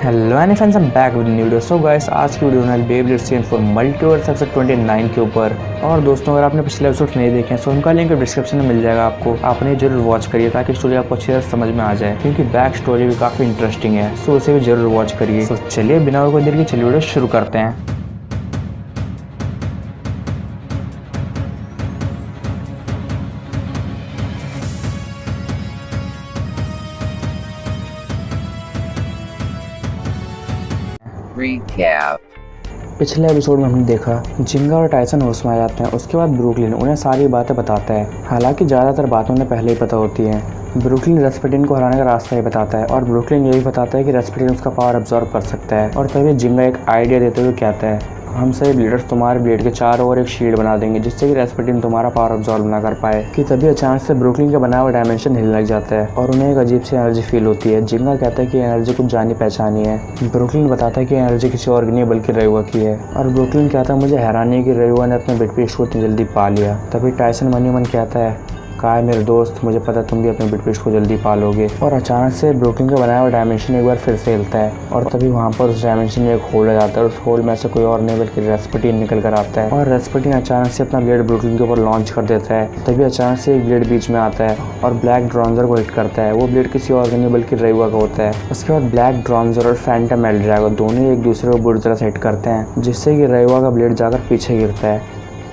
Hello any friends, I am back with new video. So guys, आज की video में बेबलेट season 4 multiverse episode 29 के ऊपर। और दोस्तों, अगर आपने पिछले एपिसोड नहीं देखे हैं तो उनका लिंक डिस्क्रिप्शन में मिल जाएगा आपको। आपने जरूर वॉच करिए ताकि स्टोरी आपको अच्छी तरह समझ में आ जाए, क्योंकि बैक स्टोरी भी काफ़ी इंटरेस्टिंग है। सो उसे भी जरूर वॉच करिए। तो चलिए बिना कोई देर के चलिए वीडियो शुरू करते हैं। Recap. पिछले एपिसोड में हमने देखा जिंगा और टाइसन होश में आ जाते हैं। उसके बाद ब्रुकलिन उन्हें सारी बातें बताता है। हालांकि ज़्यादातर बातें उन्हें पहले ही पता होती हैं। ब्रुकलिन रेस्पेटिन को हराने का रास्ता ही बताता है और ब्रुकलिन ये भी बताता है कि रेस्पेटिन उसका पावर अब्जॉर्ब कर सकता है। और तभी जिंगा एक आइडिया देते हुए कहता है, हम सभी ब्लेडर्स तुम्हारे ब्लेड के चारों ओर एक शील्ड बना देंगे जिससे कि रेस्पेटिन तुम्हारा पावर अब्जॉर्ब ना कर पाए। कि तभी अचानक से ब्रुकलिन का बना हुआ डायमेंशन हिलने लग जाता है और उन्हें एक अजीब सी एनर्जी फील होती है। जिंगा कहता है कि एनर्जी कुछ जानी पहचानी है। ब्रुकलिन बताता है कि एनर्जी किसी और की नहीं बल्कि रेयुआ की है। और ब्रुकलिन कहता है, मुझे हैरानी है कि रेयुआ ने अपने बिटपीस्ट को इतनी जल्दी पा लिया। तभी टाइसन मन ही मन कहता है, कहा है मेरे दोस्त, मुझे पता तुम भी अपने बिटपीस्ट को जल्दी पालोगे। और अचानक से ब्रुकलिन का बनाया हुआ डायमेंशन एक बार फिर से हिलता है और तभी वहाँ पर उस डायमेंशन में एक होल आ जाता है। उस होल में से कोई और नहीं बल्कि रेस्पेटिन निकल कर आता है और रेस्पेटिन अचानक से अपना ब्लेड ब्रुकलिन के ऊपर लॉन्च कर देता है। तभी अचानक से एक ब्लेड बीच में आता है और ब्लैक ड्रॉन्जर को हिट करता है। वो ब्लेड किसी और का नहीं बल्कि रेयुआ का होता है। उसके बाद ब्लैक ड्रॉन्जर और फैंटम एल्ड्रैगो दोनों एक दूसरे को बुरी तरह से हिट करते हैं, जिससे कि रेयुआ का ब्लेड जाकर पीछे गिरता है।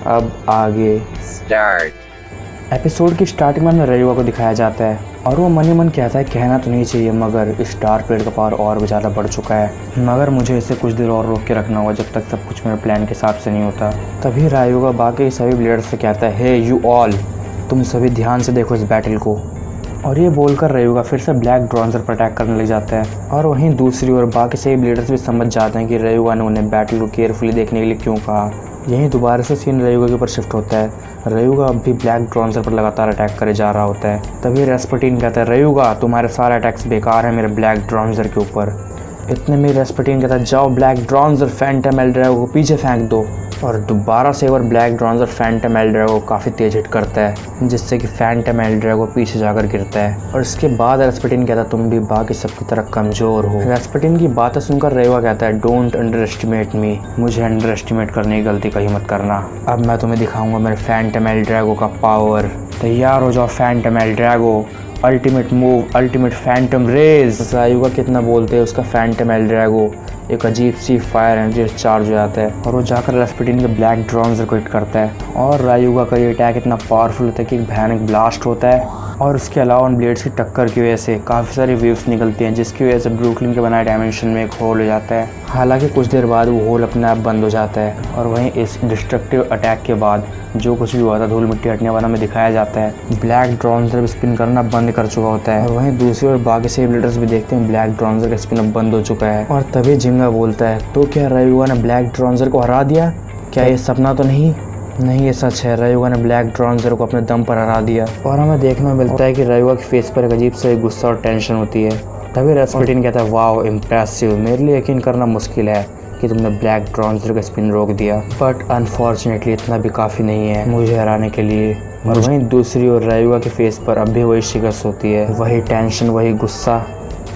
अब आगे Start. एपिसोड की स्टार्टिंग में हमें रेयुआ को दिखाया जाता है और वो मन ही मन कहता है, कहना तो नहीं चाहिए मगर इस डार्क ब्लेड का पावर और भी ज़्यादा बढ़ चुका है, मगर मुझे इसे कुछ देर और रोक के रखना होगा जब तक सब कुछ मेरे प्लान के हिसाब से नहीं होता। तभी रेयुआ बाकी सभी ब्लेडर्स से कहता है, हे यू ऑल, तुम सभी ध्यान से देखो इस बैटल को। और ये बोलकर रेयुआ फिर से ब्लैक ड्रॉन्जर पर अटैक करने लग जाता है। और वहीं दूसरी ओर बाकी सभी ब्लेडर्स भी समझ जाते हैं कि रेयुआ ने उन्हें बैटल को केयरफुली देखने के लिए क्यों कहा। यहीं दोबारा से सीन रेयुआ के ऊपर शिफ्ट होता है। रेयुआ अब भी ब्लैक ड्रॉन्जर पर लगातार अटैक करे जा रहा होता है। तभी रेस्पेटिन कहता है, रेयुआ तुम्हारे सारे अटैक्स बेकार है मेरे ब्लैक ड्रॉन्जर के ऊपर। इतने में रेस्पेटिन कहता है, जाओ ब्लैक ड्रॉन्जर फैंटम एल्ड्रैगो को पीछे फेंक दो। और दोबारा से एक बार ब्लैक ड्रॉन्जर फैंटम एल्ड्रैगो को काफ़ी तेज हिट करता है, जिससे कि फैंटम एल्ड्रैगो पीछे जाकर गिरता है। और इसके बाद रेस्पेटिन कहता है, तुम भी बाकी सबकी तरह कमज़ोर हो। रेस्पेटिन की बातें सुनकर रेयुआ कहता है, डोंट अंडर एस्टिमेट मी, मुझे अंडर एस्टिमेट करने की गलती कहीं मत करना। अब मैं तुम्हें दिखाऊंगा मेरे फैंटम एल्ड्रैगो का पावर। तैयार हो जाओ phantom Eldrago, ultimate move, ultimate phantom rage. रेयुआ कितना बोलते हैं, उसका फैंटम एल्ड्रैगो एक अजीब सी फायर एनर्जी चार्ज हो जाता है और वो जाकर रेस्पेटिन के ब्लैक ड्रॉन्जर को हिट करता है। और रेयुआ का ये अटैक इतना पावरफुल होता है कि एक भयानक ब्लास्ट होता है। और उसके अलावा उन ब्लेड्स की टक्कर की वजह से काफ़ी सारी वेव्स निकलती हैं, जिसकी वजह से ब्रुकलिन के बनाए डायमेंशन में एक होल हो जाता है। हालांकि कुछ देर बाद वो होल अपने आप बंद हो जाता है। और वहीं इस डिस्ट्रक्टिव अटैक के बाद जो कुछ भी हुआ था धूल मिट्टी हटने वाला में दिखाया जाता है। ब्लैक ड्रॉन्जर स्पिन करना बंद कर चुका होता है। और वहीं दूसरी ओर बाकी से ब्लेडर्स भी देखते हैं ब्लैक ड्रॉन्जर का स्पिन अब बंद हो चुका है। और तभी जिंगा बोलता है, तो क्या रेयुआ ने ब्लैक ड्रॉन्जर को हरा दिया? क्या ये सपना तो नहीं? नहीं, ये सच है, रेयुआ ने ब्लैक ड्रॉन्जर को अपने दम पर हरा दिया। और हमें देखने में मिलता है कि रेयुआ के फेस पर एक अजीब से गुस्सा और टेंशन होती है। तभी रेस्पेटिन कहता है, वाओ इम्प्रेसिव, मेरे लिए यकीन करना मुश्किल है कि तुमने ब्लैक ड्रॉन्जर का स्पिन रोक दिया, बट अनफॉर्चुनेटली इतना भी काफ़ी नहीं है मुझे हराने के लिए। और वहीं दूसरी ओर रेयुआ के फेस पर अब भी वही शिकस्त होती है, वही टेंशन, वही गुस्सा।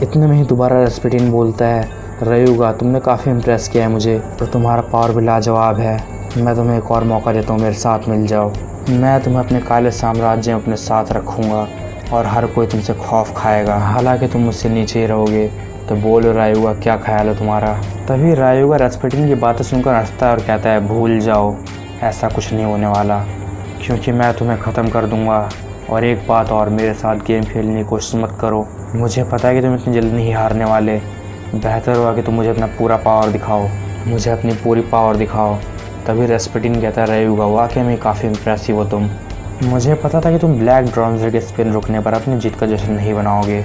इतने में ही दोबारा रेस्पेटिन बोलता है, रेयुआ तुमने काफ़ी इम्प्रेस किया है मुझे और तुम्हारा पावर भी लाजवाब है। मैं तुम्हें एक और मौका देता हूँ, मेरे साथ मिल जाओ। मैं तुम्हें अपने काले साम्राज्य में अपने साथ रखूँगा और हर कोई तुमसे खौफ खाएगा। हालांकि तुम मुझसे नीचे ही रहोगे। तो बोलो रेयुआ, क्या ख्याल है तुम्हारा? तभी रेयुआ रेस्पेटिन की बातें सुनकर हंसता है और कहता है, भूल जाओ, ऐसा कुछ नहीं होने वाला, क्योंकि मैं तुम्हें ख़त्म कर दूँगा। और एक बात और, मेरे साथ गेम खेलने की कोशिश मत करो, मुझे पता है कि तुम इतनी जल्दी नहीं हारने वाले। बेहतर होगा कि तुम मुझे अपना पूरा पावर दिखाओ, मुझे अपनी पूरी पावर दिखाओ। तभी रेस्पेटिन कहता है, रेयुआ वाकई में काफ़ी इम्प्रेसिव हो तुम। मुझे पता था कि तुम ब्लैक ड्रॉन्जर के स्पिन रुकने पर अपनी जीत का जश्न नहीं बनाओगे,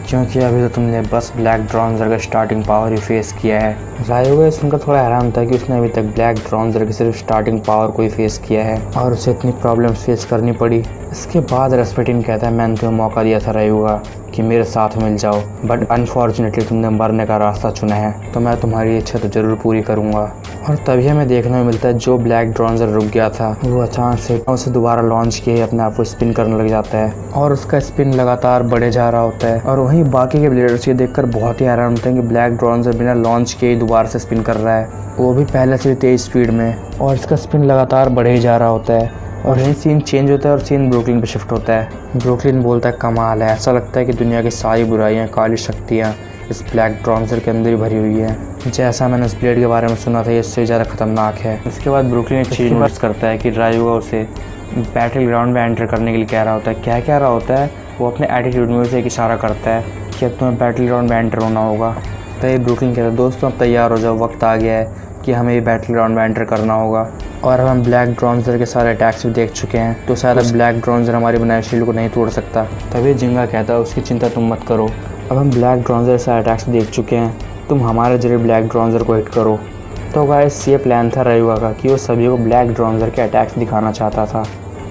क्योंकि अभी तो तुमने बस ब्लैक ड्रॉन्जर का स्टार्टिंग पावर ही फेस किया है। रेयुआ सुनकर थोड़ा हैरान था कि उसने अभी तक ब्लैक ड्रॉन्जर की सिर्फ स्टार्टिंग पावर को ही फेस किया है और उसे इतनी प्रॉब्लम्स फेस करनी पड़ी। इसके बाद रेस्पेटिन कहता है, मैंने तुम्हें मौका दिया था रेयुआ कि मेरे साथ मिल जाओ, बट अनफॉर्चुनेटली तुमने मरने का रास्ता चुना है, तो मैं तुम्हारी इच्छा तो ज़रूर पूरी करूँगा। और तभी हमें देखने में मिलता है जो ब्लैक ड्रॉन्जर रुक गया था वो अचानक से उसे दोबारा लॉन्च किए अपने आप को स्पिन करने लग जाता है और उसका स्पिन लगातार बढ़े जा रहा होता है। और वहीं बाकी के ब्लेडर्स ये देखकर बहुत ही हैरान होते हैं कि ब्लैक ड्रॉन्जर बिना लॉन्च किए ही दोबारा से स्पिन कर रहा है, वो भी पहले से तेज़ स्पीड में, और इसका स्पिन लगातार बढ़े ही जा रहा होता है। और यही सीन चेंज होता है और सीन ब्रुकलिन पे शिफ्ट होता है। ब्रुकलिन बोलता है कमाल है, ऐसा लगता है कि दुनिया की सारी बुराइयाँ, काली शक्तियाँ इस ब्लैक ड्रॉन्जर के अंदर ही भरी हुई है। जैसा मैंने उस ब्लेड के बारे में सुना था ये इससे ज़्यादा खतरनाक है। इसके बाद ब्रुकलिन एक चीज़ नोटिस करता है कि रायुगा उसे बैटल ग्राउंड में एंटर करने के लिए कह रहा होता है। क्या कह रहा होता है? वो अपने एटीट्यूड में उसे एक इशारा करता है कि अब तुम्हें बैटल ग्राउंड में एंटर होना होगा। तो ये ब्रुकलिन कहता है दोस्तों अब तैयार हो जाओ, वक्त आ गया है कि हमें ये बैटल ग्राउंड में एंटर करना होगा। और अब हम ब्लैक ड्रॉन्जर के सारे अटैक्स भी देख चुके हैं, तो शायद अब ब्लैक ड्रॉन्जर हमारी बनाए शील्ड को नहीं तोड़ सकता। तभी जिंगा कहता है उसकी चिंता तुम मत करो, अब हम ब्लैक ड्रॉन्जर से अटैक्स देख चुके हैं, तुम हमारे जरिए ब्लैक ड्रॉन्जर को हिट करो। तो गाइस ये प्लान था रायुगा का कि वो सभी को ब्लैक ड्रॉन्जर के अटैक्स दिखाना चाहता था,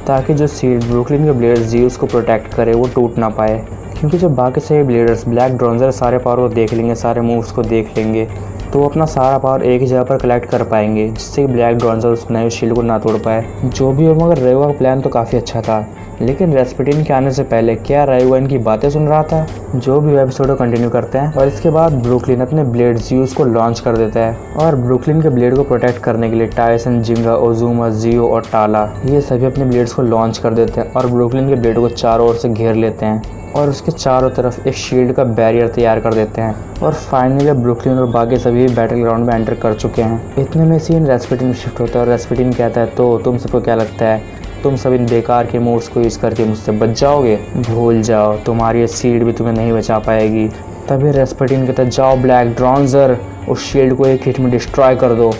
ताकि जो सीड ब्रुकलिन के ब्लेडर्स जीउस को प्रोटेक्ट करे वो टूट ना पाए। क्योंकि जब बाकी सभी ब्लेडर्स ब्लैक ड्रॉन्जर सारे पावर को देख लेंगे, सारे मूव्स को देख लेंगे, तो वो अपना सारा पावर एक ही जगह पर कलेक्ट कर पाएंगे, जिससे ब्लैक ड्रॉन्जर उस नए शील्ड को ना तोड़ पाए। जो भी हो, मगर रायुगा का प्लान तो काफ़ी अच्छा था, लेकिन रेस्पिटिन के आने से पहले क्या रायुगा इनकी बातें सुन रहा था? जो भी एपिसोड को कंटिन्यू करते हैं। और इसके बाद ब्रुकलिन अपने ब्लेड जीउस को लॉन्च कर देता है और ब्रुकलिन के ब्लेड को प्रोटेक्ट करने के लिए टाइसन, जिंगा, ओजुमा, जियो और टाला ये सभी अपने ब्लेड्स को लॉन्च कर देते हैं और ब्रुकलिन के ब्लेड को चारों ओर से घेर लेते हैं और उसके चारों तरफ एक शील्ड का बैरियर तैयार कर देते हैं। और फाइनली ब्रुकलिन और बाकी सभी बैटल ग्राउंड में एंटर कर चुके हैं। इतने में सीन रेस्पिटिन में शिफ्ट होता है और रेस्पिटिन कहता है तो तुम सबको क्या लगता है, तुम सब इन बेकार के मूव्स को यूज़ करके मुझसे बच जाओगे? भूल जाओ, तुम्हारी ये शील्ड भी तुम्हें नहीं बचा पाएगी। तभी रेस्पिटिन कहता है जाओ ब्लैक ड्रॉन्जर, उस शील्ड को एक हिट में डिस्ट्रॉय कर दो।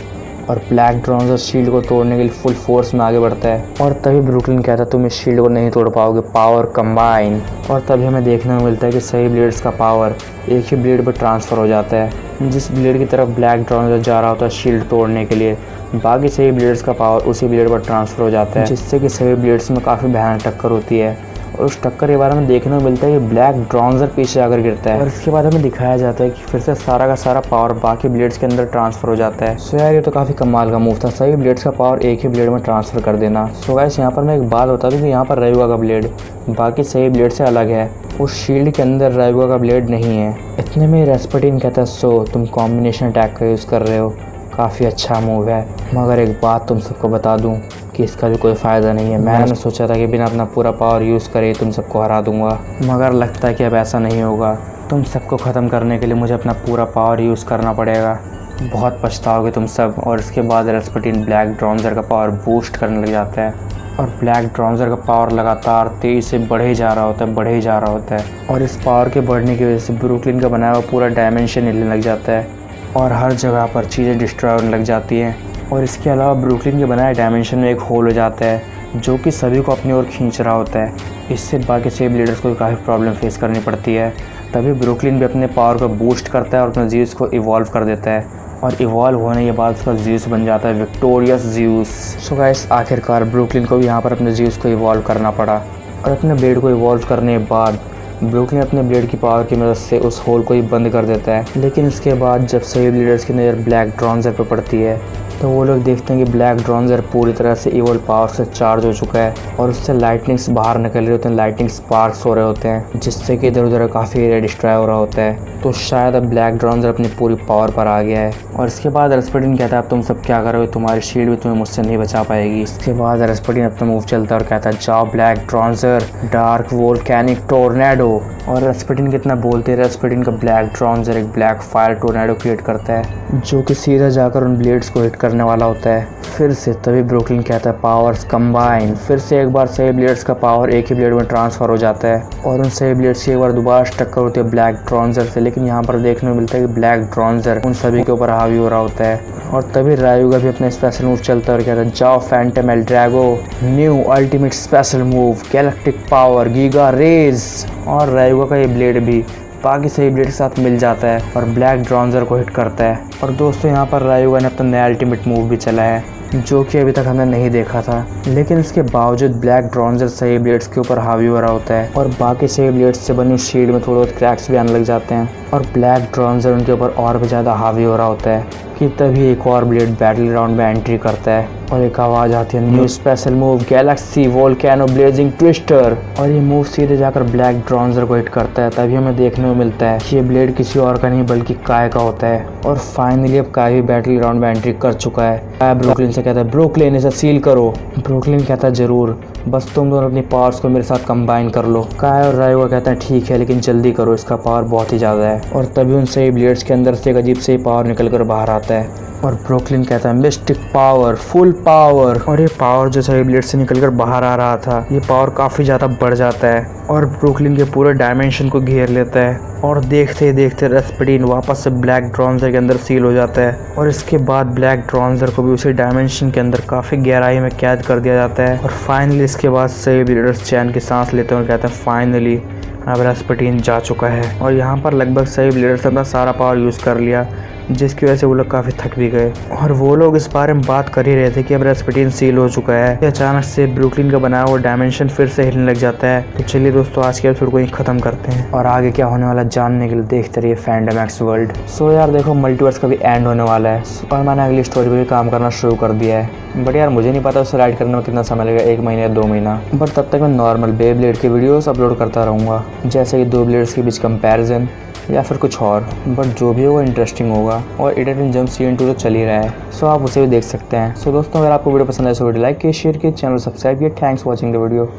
और ब्लैक ड्रॉन्जर शील्ड को तोड़ने के लिए फुल फोर्स में आगे बढ़ता है। और तभी ब्रुकलिन कहता है तुम इस शील्ड को नहीं तोड़ पाओगे, पावर कंबाइन। और तभी हमें देखने को मिलता है कि सही ब्लेड्स का पावर एक ही ब्लेड पर ट्रांसफ़र हो जाता है। जिस ब्लेड की तरफ ब्लैक ड्रॉन्जर जा रहा होता है शील्ड तोड़ने के लिए, बाकी सभी ब्लेड्स का पावर उसी ब्लेड पर ट्रांसफ़र हो जाता है, जिससे कि सभी ब्लेड्स में काफ़ी भयानक टक्कर होती है। और उस टक्कर के बारे में देखने को मिलता है कि ब्लैक ड्रॉन्जर पीछे आकर गिरता है और इसके बाद हमें दिखाया जाता है कि फिर से सारा का सारा पावर बाकी ब्लेड्स के अंदर ट्रांसफ़र हो जाता है। सो यार ये तो काफ़ी कमाल का मूव था, सभी ब्लेड्स का पावर एक ही ब्लेड में ट्रांसफ़र कर देना। सो गाइस यहाँ पर मैं एक बात बता दूँ कि यहाँ पर रायुगा का ब्लेड बाकी सभी ब्लेड से अलग है, उस शील्ड के अंदर रायुगा का ब्लेड नहीं है। इतने में रेस्पिटिन कहता है सो तुम कॉम्बिनेशन अटैक का यूज़ कर रहे हो, काफ़ी अच्छा मूव है, मगर एक बात तुम सबको बता दूं कि इसका भी कोई फ़ायदा नहीं है। मैंने सोचा था कि बिना अपना पूरा पावर यूज़ करे तुम सबको हरा दूंगा, मगर लगता है कि अब ऐसा नहीं होगा। तुम सबको ख़त्म करने के लिए मुझे अपना पूरा पावर यूज़ करना पड़ेगा, बहुत पछताओगे तुम सब। और इसके बाद रेस्पिटिन ब्लैक ड्रॉन्जर का पावर बूस्ट करने लग जाता है और ब्लैक ड्रॉन्जर का पावर लगातार तेज़ से बढ़े ही जा रहा होता है, बढ़े ही जा रहा होता है। और इस पावर के बढ़ने की वजह से ब्रुकलिन का बनाया हुआ पूरा डायमेंशन हिलने लग जाता है और हर जगह पर चीज़ें डिस्ट्रॉय होने लग जाती हैं। और इसके अलावा ब्रुकलिन के बनाए डायमेंशन में एक होल हो जाता है जो कि सभी को अपनी ओर खींच रहा होता है। इससे बाकी सभी ब्लेडर्स को काफ़ी प्रॉब्लम फेस करनी पड़ती है। तभी ब्रुकलिन भी अपने पावर को बूस्ट करता है और अपने जीउस को इवॉल्व कर देता है और इवॉल्व होने के बाद उसका जीउस बन जाता है विक्टोरियस जीउस। सो गाइस आखिरकार ब्रुकलिन को भी यहाँ पर अपने जीउस को इवॉल्व करना पड़ा और अपने ब्लेड को इवॉल्व करने के बाद ब्रुकलिन अपने ब्लेड की पावर की मदद से उस होल को ही बंद कर देता है। लेकिन इसके बाद जब सभी ब्लेडर्स की नज़र ब्लैक ड्रॉन्जर पर पड़ती है तो वो लोग देखते हैं कि ब्लैक ड्रॉन्जर पूरी तरह से इवल पावर से चार्ज हो चुका है और उससे लाइटनिंग्स बाहर निकल रहे होते हैं, लाइटनिंग स्पार्क्स हो रहे होते हैं, जिससे कि इधर उधर काफ़ी एरिया डिस्ट्रॉय हो रहा होता है। तो शायद अब ब्लैक ड्रॉन्जर अपनी पूरी पावर पर आ गया है। और इसके बाद रेस्पिटिन कहता है अब तुम सब क्या करोगे, तुम्हारी शील्ड भी तुम्हें मुझसे नहीं बचा पाएगी। इसके बाद रेस्पिटिन अपना मूव चलता है और कहता है जाओ ब्लैक ड्रॉन्जर, डार्क वोल्केनिक टोर्नेडो। और रेस्पिटिन कितना बोलते हैं, रेस्पिटिन का ब्लैक ड्रॉन्जर एक ब्लैक फायर टोर्नेडो क्रिएट करता है जो कि सीधा जाकर उन ब्लेड्स को हिट करने वाला होता है। फिर से तभी ब्रुकलिन कहता है पावर्स कंबाइन। फिर से एक बार सभी ब्लेड्स का पावर एक ही ब्लेड में ट्रांसफ़र हो जाता है और उन सभी ब्लेड्स की एक बार दोबारा टक्कर होती है ब्लैक ड्रॉन्जर से। लेकिन यहाँ पर देखने को मिलता है कि ब्लैक ड्रॉन्जर उन सभी के ऊपर हावी हो रहा होता है। और तभी रायुगा भी अपना स्पेशल मूव चलता है और कहता है जाओ phantom L Drago, new ultimate special move galactic power giga rage. और रायुगा का ये ब्लेड भी बाकी सही ब्लेड के साथ मिल जाता है और ब्लैक ड्रॉन्जर को हिट करता है। और दोस्तों यहाँ पर रायुगा ने अपना नया अल्टीमेट मूव भी चला है जो कि अभी तक हमने नहीं देखा था। लेकिन इसके बावजूद ब्लैक ड्रॉन्जर सही ब्लेड्स के ऊपर हावी हो रहा होता है और बाकी सही ब्लेड्स से बनी शील्ड में थोड़े बहुत क्रैक्स भी आने लग जाते हैं और ब्लैक ड्रॉन्जर उनके ऊपर और भी ज़्यादा हावी हो रहा होता है कि तभी एक और ब्लेड बैटल ग्राउंड में एंट्री करता है और एक आवाज़ आती है, new special move Galaxy volcano blazing twister. और ये मूव सीधे जाकर ब्लैक ड्रॉन्जर को हिट करता है। तभी हमें देखने को मिलता है कि ये ब्लेड किसी और का नहीं बल्कि काय का होता है। और फाइनली अब काय भी बैटल ग्राउंड में एंट्री कर चुका है। काय ब्रुकलिन से कहता है, ब्रुकलिन इसे सील करो। ब्रुकलिन कहता है, जरूर, बस तुम दोनों अपनी पावर्स को मेरे साथ कंबाइन कर लो। काय और रायोगा कहता है, ठीक है, लेकिन जल्दी करो, इसका पावर बहुत ही ज़्यादा है। और तभी उन सही ब्लेड्स के अंदर से एक अजीब से पावर निकल कर बाहर आता है और ब्रुकलिन कहता है, मिस्टिक पावर, फुल पावर। और ये पावर जो सही ब्लेड से निकलकर बाहर आ रहा था, ये पावर काफ़ी ज़्यादा बढ़ जाता है और ब्रुकलिन के पूरे डायमेंशन को घेर लेता है। और देखते ही देखते रेस्पटीन वापस से ब्लैक ड्रॉन्जर के अंदर सील हो जाता है और इसके बाद ब्लैक ड्रॉन्जर को भी उसी डायमेंशन के अंदर काफ़ी गहराई में कैद कर दिया जाता है। और फाइनली इसके बाद सही ब्लेडर्स चैन की सांस लेते हैं और कहते हैं, फाइनली अब रेस्पटीन जा चुका है। और यहाँ पर लगभग सही ब्लेडर्स अपना सारा पावर यूज़ कर लिया, जिसकी वजह से वो लोग काफ़ी थक भी गए। और वो लोग इस बारे में बात कर ही रहे थे कि अब रेस्पटीन सील हो चुका है। अचानक से ब्रुकलिन का बनाया हुआ डायमेंशन फिर से हिलने लग जाता है। तो चलिए दोस्तों, आज के एपिसोड को ही ख़त्म करते हैं और आगे क्या होने वाला जानने के लिए देखते रहिए फैंडम एक्स वर्ल्ड। सो यार देखो, मल्टीवर्स का भी एंड होने वाला है और मैंने अगली स्टोरी पर भी काम करना शुरू कर दिया है। बट यार मुझे नहीं पता उसे राइट करने में कितना समय लगेगा, 1 महीना या 2 महीना। बट तब तक मैं नॉर्मल बे ब्लेड की वीडियोस अपलोड करता रहूँगा, जैसे कि 2 ब्लेड्स के बीच कंपैरिजन या फिर कुछ और। बट जो भी हो वो इंटरेस्टिंग होगा। और इटरेटिव जंप सीजन 2 तो चल ही रहा है, सो आप उसे भी देख सकते हैं। सो दोस्तों, अगर आपको वीडियो पसंद आए तो वीडियो लाइक कीजिए, शेयर कीजिए, चैनल सब्सक्राइब कीजिए। Thanks for watching the video.